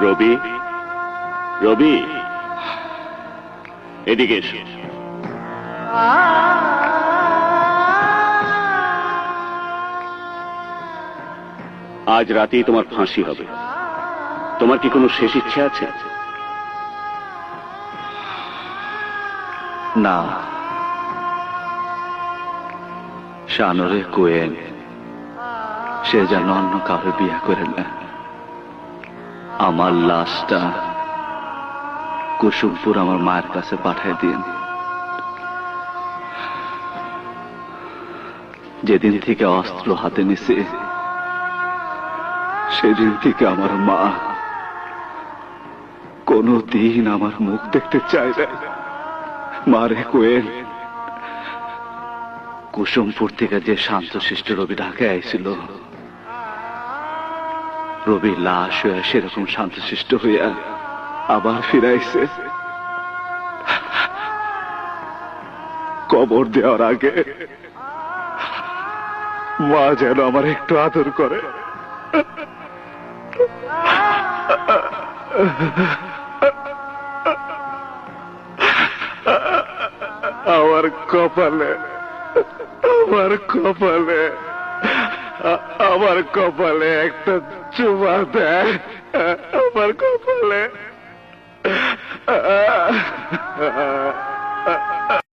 রবি, রবি, এদিকে এসো। আজ রাতেই তোমার ফাঁসি হবে। তোমার কি কোনো শেষ ইচ্ছা আছে? না, শানরে কোয়েন সে যেন অন্য কারো বিয়ে করে না। আমার লাশটা কুসুমপুর আমার মায়ের কাছে পাঠিয়ে দিন। যেদিন থেকে অস্ত্র হাতে নিছে সেদিন থেকে আমার মা কোনদিন আমার মুখ দেখতে চায় না। মারে কোয়েন, কুসুমপুর থেকে যে শান্তশিষ্ট রবি ঢাকায় আইছিল, রবি লাশ হয়ে সেরকম শান্তশিষ্ট হইয়া আবার ফিরাইছে। কবর দেওয়ার আগে মা যেন আমার একটু আদর করে। আমার কপালে, আমার কপালে, আমার কপালে একটা চুমা দেয়। আমার কপালে